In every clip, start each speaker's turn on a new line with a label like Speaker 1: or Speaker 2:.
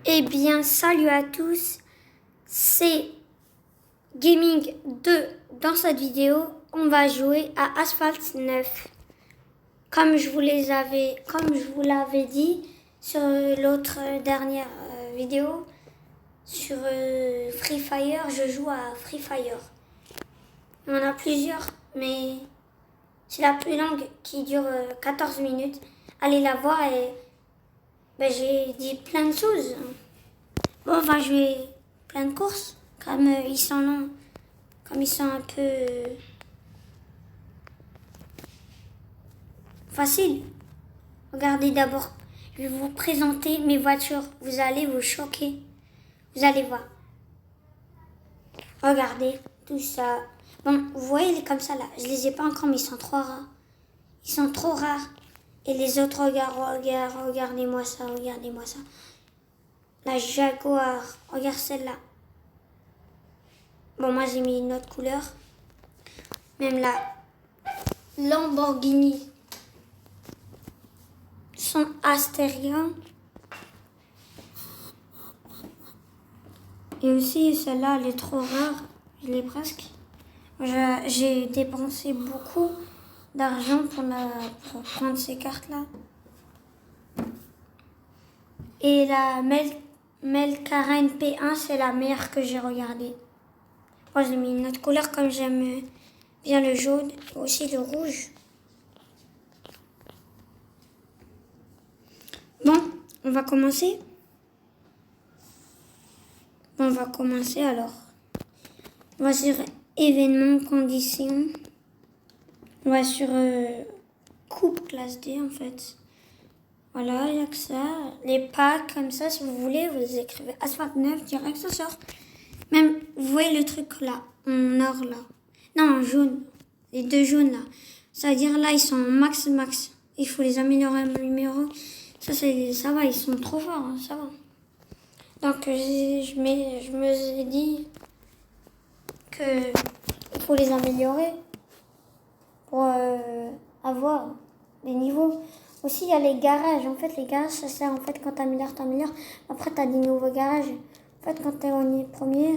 Speaker 1: Eh bien, salut à tous, c'est Gaming 2. Dans cette vidéo, on va jouer à Asphalt 9. Comme je vous l'avais dit sur l'autre dernière vidéo, sur Free Fire, je joue à Free Fire. Il y en a plusieurs, mais c'est la plus longue qui dure 14 minutes. Allez la voir et j'ai dit plein de choses. Bon, on va jouer plein de courses, comme ils sont longs, comme ils sont un peu faciles. Regardez d'abord, je vais vous présenter mes voitures. Vous allez vous choquer. Vous allez voir. Regardez tout ça. Bon, vous voyez les comme ça là. Je les ai pas encore, mais ils sont trop rares. Ils sont trop rares. Et les autres, regardez-moi ça, regardez-moi ça. La Jaguar, regarde celle-là. Bon, moi j'ai mis une autre couleur. Même la Lamborghini. Son Asterion. Et aussi celle-là, elle est trop rare. Je l'ai presque. J'ai dépensé beaucoup d'argent pour prendre ces cartes-là. Et la Melkaren P1, c'est la meilleure que j'ai regardée. Moi, j'ai mis une autre couleur comme j'aime bien le jaune et aussi le rouge. Bon, on va commencer. On va commencer alors. On va sur événements, conditions. On va sur coupe classe D en fait. Voilà, il n'y a que ça. Les packs comme ça, si vous voulez, vous écrivez Asphalt 9 direct, ça sort. Même, vous voyez le truc là, en or là. Non, en jaune. Les deux jaunes là. Ça veut dire là, ils sont en max. Il faut les améliorer un numéro. Ça va, ils sont trop forts, hein, ça va. Donc, je me suis dit qu'il faut les améliorer pour avoir des niveaux. Aussi, il y a les garages. En fait, les garages, ça sert en fait quand t'améliores. Après, t'as des nouveaux garages. En fait, quand t'es au premier,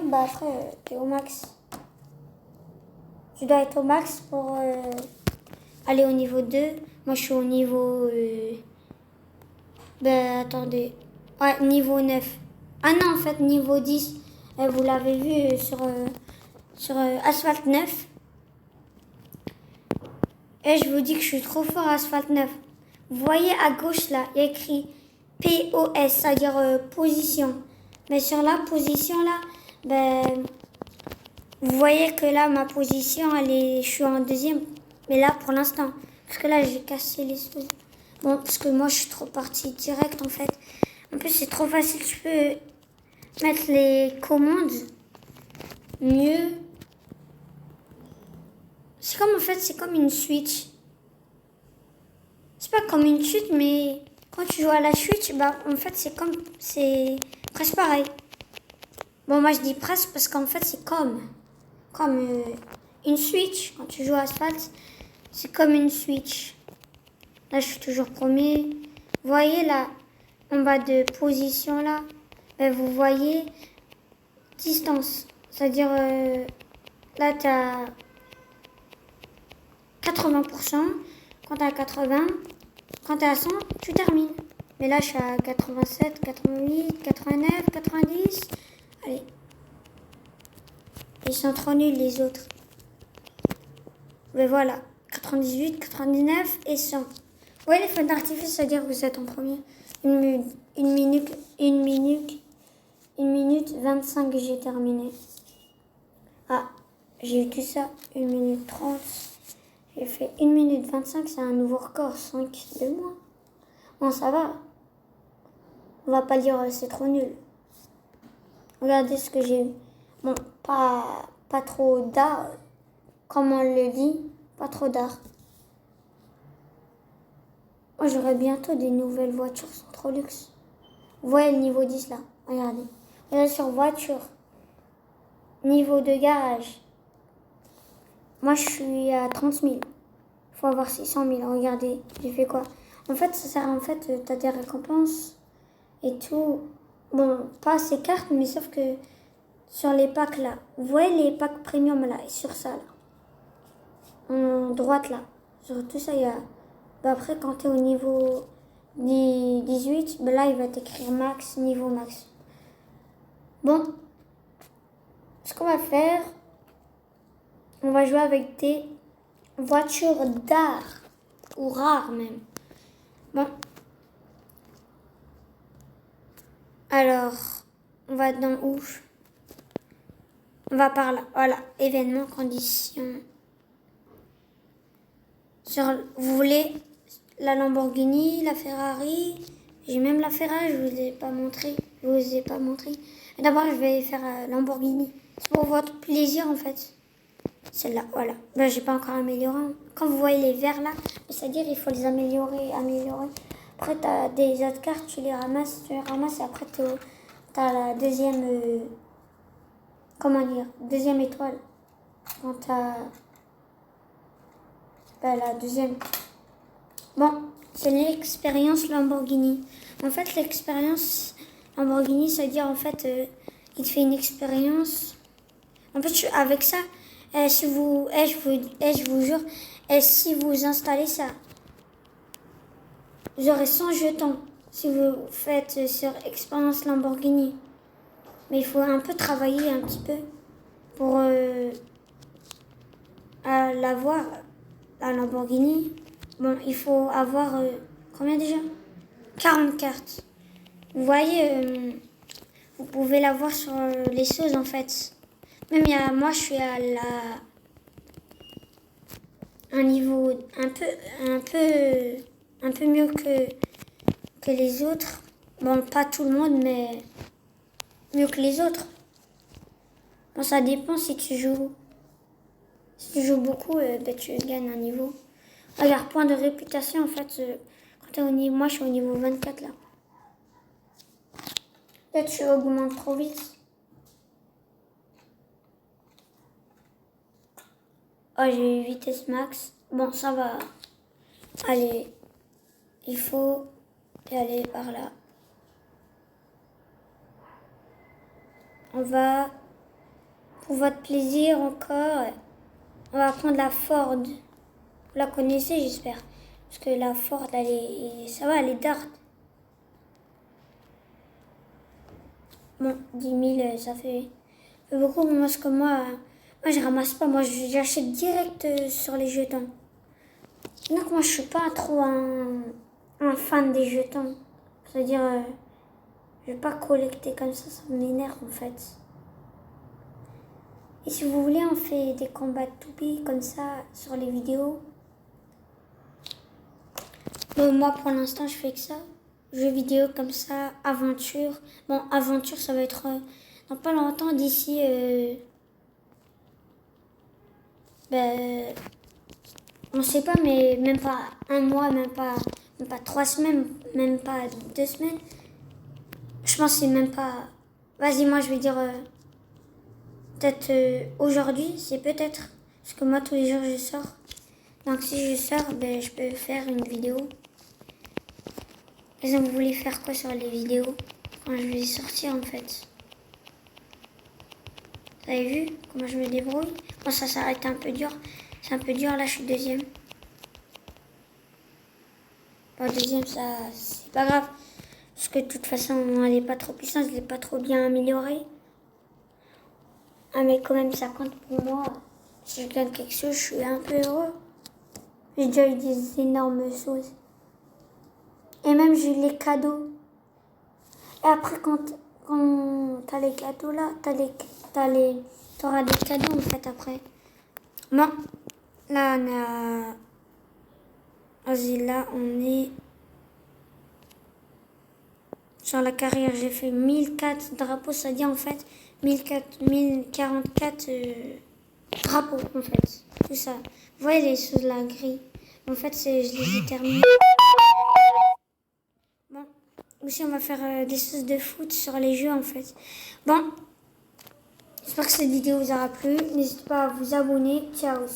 Speaker 1: bah après, t'es au max. Tu dois être au max pour aller au niveau 2. Moi, je suis au niveau... attendez. Ouais, niveau 9. Ah non, en fait, niveau 10. Vous l'avez vu sur Asphalt 9. Et je vous dis que je suis trop fort à Asphalt 9. Vous voyez à gauche là, il y a écrit POS, c'est-à-dire position. Mais sur la position là, vous voyez que là, ma position, je suis en deuxième. Mais là, pour l'instant. Parce que là, j'ai cassé les choses. Bon, parce que moi, je suis trop partie direct en fait. En plus, c'est trop facile. Je peux mettre les commandes mieux. C'est comme une Switch. C'est pas comme une chute, mais quand tu joues à la Switch, en fait, c'est presque pareil. Bon, moi, je dis presque parce qu'en fait, c'est comme une Switch. Quand tu joues à Asphalt, c'est comme une Switch. Là, je suis toujours premier. Vous voyez là, en bas de position là, vous voyez distance. C'est-à-dire, là, tu as 80%. Quand tu as 80, quand tu es à 100, tu termines. Mais là, je suis à 87, 88, 89, 90. Allez. Ils sont trop nuls, les autres. Mais voilà. 98, 99 et 100. Ouais, les feux d'artifice, c'est-à-dire que vous êtes en premier. Une minute 25, j'ai terminé. Ah, j'ai eu tout ça. 1 minute 30. J'ai fait 1 minute 25, c'est un nouveau record. 5 de mois. Bon, ça va. On va pas dire c'est trop nul. Regardez ce que j'ai eu. Bon, pas trop d'art, comme on le dit. Pas trop d'art. Moi, j'aurai bientôt des nouvelles voitures sans trop luxe. Vous voyez le niveau 10 là. Regardez. Regardez sur voiture. Niveau de garage. Moi, je suis à 30 000. Il faut avoir 600 000. Regardez, j'ai fait quoi? En fait, ça sert tu as des récompenses. et tout. Bon, pas ces cartes, mais sauf que sur les packs là. Vous voyez les packs premium là, et sur ça là. En droite là. Sur tout ça, il y a. Bah, après, quand tu es au niveau 18, bah, là, il va t'écrire max, niveau max. Bon. Ce qu'on va faire, on va jouer avec des voitures d'art. Ou rares même. Bon. Alors, on va dans où? On va par là. Voilà. Événements, conditions. Vous voulez la Lamborghini, la Ferrari? J'ai même la Ferrari, je vous ai pas montré. D'abord, je vais faire Lamborghini. C'est pour votre plaisir en fait. Celle-là, voilà. Ben, j'ai pas encore amélioré. Quand vous voyez les verts là, c'est-à-dire il faut les améliorer. Après, tu as des autres cartes, tu les ramasses et après, tu as la deuxième... deuxième étoile. Quand tu as... la deuxième. Bon, c'est l'expérience Lamborghini. En fait, l'expérience Lamborghini, ça veut dire en fait, il te fait une expérience. En fait, avec ça, je vous jure, si vous installez ça, vous aurez 100 jetons si vous faites sur expérience Lamborghini. Mais il faut un peu travailler un petit peu pour l'avoir, la Lamborghini. Bon, il faut avoir combien déjà? 40 cartes. Vous voyez, vous pouvez l'avoir sur les choses en fait. Même moi, je suis à un niveau un peu mieux que les autres. Bon, pas tout le monde, mais mieux que les autres. Bon, ça dépend si tu joues. Si tu joues beaucoup, tu gagnes un niveau. Regarde, point de réputation, en fait, quand t'es au niveau... Moi, je suis au niveau 24, là. Peut-être que je augmente trop vite. Oh, j'ai eu vitesse max. Bon, ça va. Allez, il faut y aller par là. On va, pour votre plaisir encore, on va prendre la Ford. Vous la connaissez, j'espère. Parce que la Ford, ça va, elle est dark. Bon, 10 000, ça fait beaucoup. Parce que moi, je ramasse pas. Moi, j'achète direct sur les jetons. Donc, moi, je suis pas trop un fan des jetons. C'est-à-dire, je vais pas collecter comme ça m'énerve en fait. Et si vous voulez, on fait des combats de toupie comme ça sur les vidéos. Bon, moi, pour l'instant, je fais que ça. Jeux vidéo comme ça, aventure. Bon, aventure, ça va être dans pas longtemps, d'ici... on sait pas, mais même pas un mois, même pas 3 semaines, même pas 2 semaines. Je pense que c'est même pas... Vas-y, moi, je vais dire... peut-être aujourd'hui, c'est peut-être. Parce que moi, tous les jours, je sors. Donc, si je sors, je peux faire une vidéo. Par exemple, vous voulez faire quoi sur les vidéos quand je vais sortir, en fait? Vous avez vu comment je me débrouille? Bon, ça s'arrête un peu dur. C'est un peu dur, là, je suis deuxième. Bon, deuxième, ça, c'est pas grave. Parce que de toute façon, elle n'est pas trop puissante, elle n'est pas trop bien améliorée. Ah, mais quand même, ça compte pour moi. Si je gagne quelque chose, je suis un peu heureux. J'ai déjà eu des énormes choses. Et même, j'ai eu les cadeaux. Et après, quand t'as les cadeaux là, t'auras des cadeaux en fait après. Bon, là, on a... Vas-y, là, on est... Sur la carrière, j'ai fait 1004 drapeaux, ça dit en fait 1044 drapeaux en fait. Tout ça. Vous voyez les choses là, gris. En fait, je les ai terminés. Bon, aussi on va faire des choses de foot sur les jeux en fait. Bon, j'espère que cette vidéo vous aura plu. N'hésitez pas à vous abonner. Ciao.